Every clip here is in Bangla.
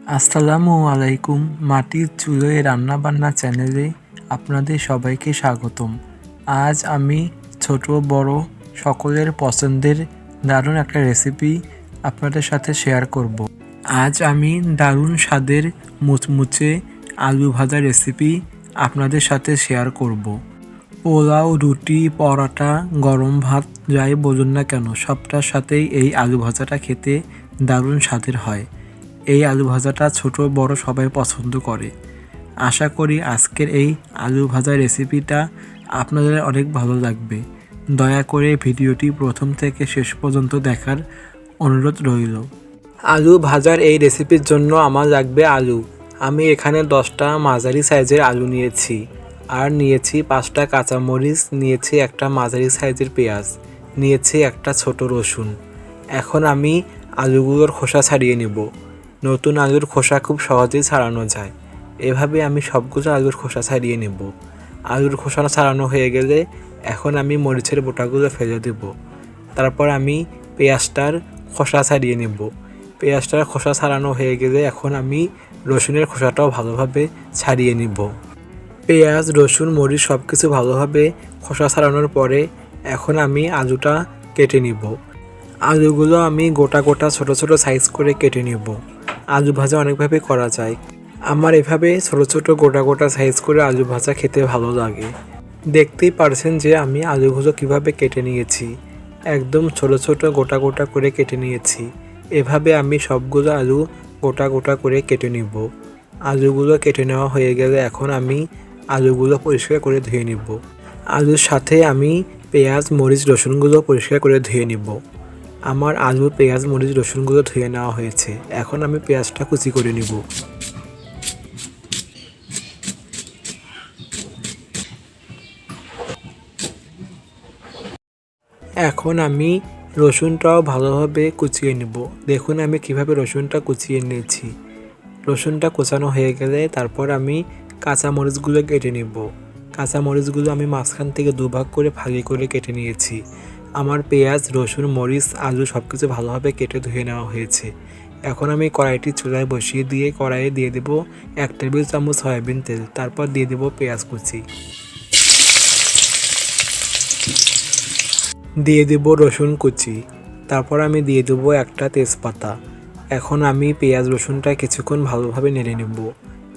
আসসালামু আলাইকুম। মাটির চুলোয় রান্নাবান্না চ্যানেলে আপনাদের সবাইকে স্বাগতম। আজ আমি ছোট বড় সকলের পছন্দের দারুণ একটা রেসিপি আপনাদের সাথে শেয়ার করব। আজ আমি দারুণ স্বাদের মুচমুচে আলু ভাজা রেসিপি আপনাদের সাথে শেয়ার করব। পোলাও, রুটি, পরোটা, গরম ভাত যাই বলুন না কেন, সবটার সাথেই এই আলু ভাজাটা খেতে দারুণ স্বাদের হয়। এই আলু ভাজাটা ছোট বড় সবাই পছন্দ করে। আশা করি আজকের এই আলু ভাজা রেসিপিটা আপনাদের অনেক ভালো লাগবে। দয়া করে ভিডিওটি প্রথম থেকে শেষ পর্যন্ত দেখার অনুরোধ রইল। আলু ভাজার এই রেসিপির জন্য আমার লাগবে আলু। আমি এখানে 10টা মাঝারি সাইজের আলু নিয়েছি, আর নিয়েছি 5টা কাঁচামরিচ, নিয়েছি একটা মাঝারি সাইজের পেঁয়াজ, নিয়েছি একটা ছোট রসুন। এখন আমি আলুগুলোর খোসা ছাড়িয়ে নেব। নতুন আলুর খোসা খুব সহজেই ছাড়ানো যায়। এভাবে আমি সবগুলো আলুর খোসা ছাড়িয়ে নেব। আলুর খোসা ছাড়ানো হয়ে গেলে এখন আমি মরিচের বোটাগুলো ফেলে দেব। তারপর আমি পেঁয়াজটার খোসা ছাড়িয়ে নেব। পেঁয়াজটার খোসা ছাড়ানো হয়ে গেলে এখন আমি রসুনের খোসাটাও ভালোভাবে ছাড়িয়ে নিব। পেঁয়াজ, রসুন, মরিচ সব কিছু ভালোভাবে খোসা ছাড়ানোর পরে এখন আমি আলুটা কেটে নিব। আলুগুলো আমি গোটা গোটা ছোট ছোট সাইজ করে কেটে নেব। আলু ভাজা অনেকভাবে করা যায়। আমার এভাবে ছোট ছোট গোটা গোটা সাইজ করে আলু ভাজা খেতে ভালো লাগে। দেখতেই পারছেন যে আমি আলুগুলো কিভাবে কেটে নিয়েছি। একদম ছোট ছোট গোটা গোটা করে কেটে নিয়েছি। এভাবে আমি সবগুলো আলু গোটা গোটা করে কেটে নিব। আলুগুলো কেটে নেওয়া হয়ে গেলে এখন আমি আলুগুলো পরিষ্কার করে ধুয়ে নিব। আলুর সাথে আমি পেঁয়াজ, মরিচ, রসুনগুলো পরিষ্কার করে ধুয়ে নিব। আমার আলু, পেঁয়াজ, মরিচ, রসুনগুলো ধুয়ে নেওয়া হয়েছে। এখন আমি পেঁয়াজটা কুচি করে নিব। এখন আমি রসুনটাও ভালোভাবে কুচিয়ে নেব। দেখুন আমি কিভাবে রসুনটা কুচিয়ে নিয়েছি। রসুনটা কোচানো হয়ে গেলে তারপর আমি কাঁচামরিচগুলো কেটে নেব। কাঁচামরিচগুলো আমি মাঝখান থেকে দুভাগ করে ফালি করে কেটে নিয়েছি। আমার পেঁয়াজ, রসুন, মরিচ, আলু সব কিছু ভালোভাবে কেটে ধুয়ে নেওয়া হয়েছে। এখন আমি কড়াইটি চুলায় বসিয়ে দিয়ে কড়াইয়ে দিয়ে দেব 1 টেবিল চামচ সয়াবিন তেল। তারপর দিয়ে দেব পেঁয়াজ কুচি, দিয়ে দেব রসুন কুচি, তারপর আমি দিয়ে দেব একটা তেজপাতা। এখন আমি পেঁয়াজ রসুনটা কিছুক্ষণ ভালোভাবে নেড়ে নেব।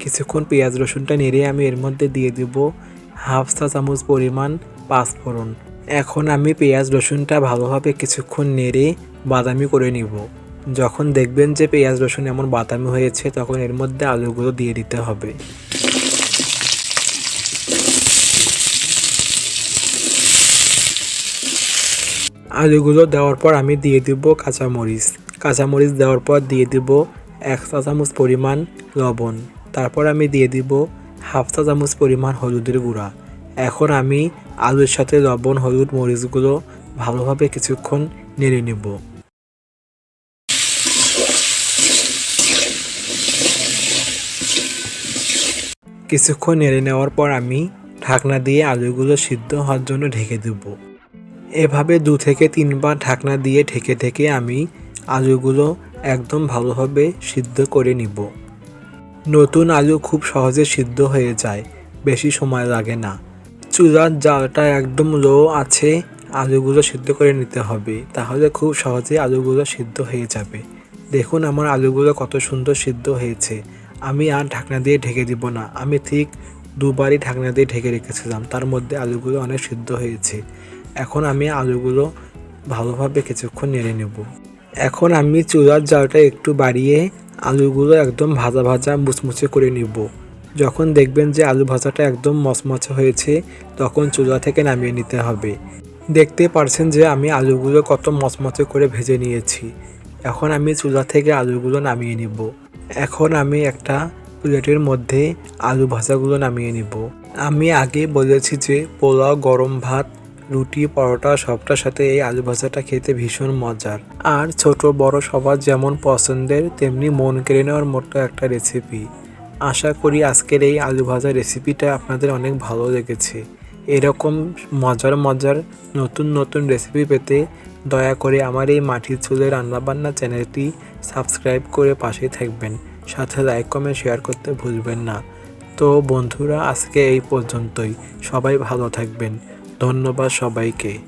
কিছুক্ষণ পেঁয়াজ রসুনটা নেড়ে আমি এর মধ্যে দিয়ে দেব 1/2 চা চামচ পরিমাণ পাঁচফোড়ন। এখন আমি পেঁয়াজ রসুনটা ভালোভাবে কিছুক্ষণ নেড়ে বাদামি করে নিব। যখন দেখবেন যে পেঁয়াজ রসুন এমন বাদামি হয়েছে তখন এর মধ্যে আলুগুলো দিয়ে দিতে হবে। আলুগুলো দেওয়ার পর আমি দিয়ে দেব কাঁচামরিচ। কাঁচামরিচ দেওয়ার পর দিয়ে দেব 1 চা চামচ পরিমাণ লবণ। তারপর আমি দিয়ে দিব 1/2 চা চামচ পরিমাণ হলুদের গুঁড়া। এখন আমি আলুর সাথে লবণ, হলুদ, মরিচগুলো ভালোভাবে কিছুক্ষণ নেড়ে নেব। কিছুক্ষণ নেড়ে নেওয়ার পর আমি ঢাকনা দিয়ে আলুগুলো সিদ্ধ হওয়ার জন্য ঢেকে দেব। এভাবে 2 থেকে 3 বার ঢাকনা দিয়ে ঢেকে ঢেকে আমি আলুগুলো একদম ভালোভাবে সিদ্ধ করে নিব। নতুন আলু খুব সহজে সিদ্ধ হয়ে যায়, বেশি সময় লাগে না। চুলার জালটা একদম লো আছে আলুগুলো সিদ্ধ করে নিতে হবে, তাহলে খুব সহজে আলুগুলো সিদ্ধ হয়ে যাবে। দেখুন আমার আলুগুলো কত সুন্দর সিদ্ধ হয়েছে। আমি আর ঢাকনা দিয়ে ঢেকে দিব না। আমি ঠিক 2 বারই ঢাকনা দিয়ে ঢেকে রেখেছিলাম, তার মধ্যে আলুগুলো অনেক সিদ্ধ হয়েছে। এখন আমি আলুগুলো ভালোভাবে কিছুক্ষণ নেড়ে নেব। এখন আমি চুলার জালটা একটু বাড়িয়ে আলুগুলো একদম ভাজা ভাজা মুচমুচে করে নেব। যখন দেখবেন যে আলু ভাজাটা একদম মচমচে হয়েছে তখন চুলা থেকে নামিয়ে নিতে হবে। দেখতে পারছেন যে আমি আলুগুলো কত মচমচে করে ভেজে নিয়েছি। এখন আমি চুলা থেকে আলুগুলো নামিয়ে নেব। এখন আমি একটা প্লেটের মধ্যে আলু ভাজাগুলো নামিয়ে নেব। আমি আগে বলেছি যে পোলাও, গরম ভাত, রুটি, পরোটা সবটার সাথে এই আলু ভাজাটা খেতে ভীষণ মজার। আর ছোট বড় সবার যেমন পছন্দের তেমনি মন কেড়ে নেওয়ার মতো একটা রেসিপি। আশা করি আজকের এই আলু ভাজা রেসিপিটা আপনাদের অনেক ভালো লেগেছে। এরকম মজার মজার নতুন নতুন রেসিপি পেতে দয়া করে আমার এই মাটির চুলের রান্নাবান্না চ্যানেলটি সাবস্ক্রাইব করে পাশে থাকবেন। সাথে লাইক কমেন্ট শেয়ার করতে ভুলবেন না। তো বন্ধুরা, আজকে এই পর্যন্তই। সবাই ভালো থাকবেন। ধন্যবাদ সবাইকে।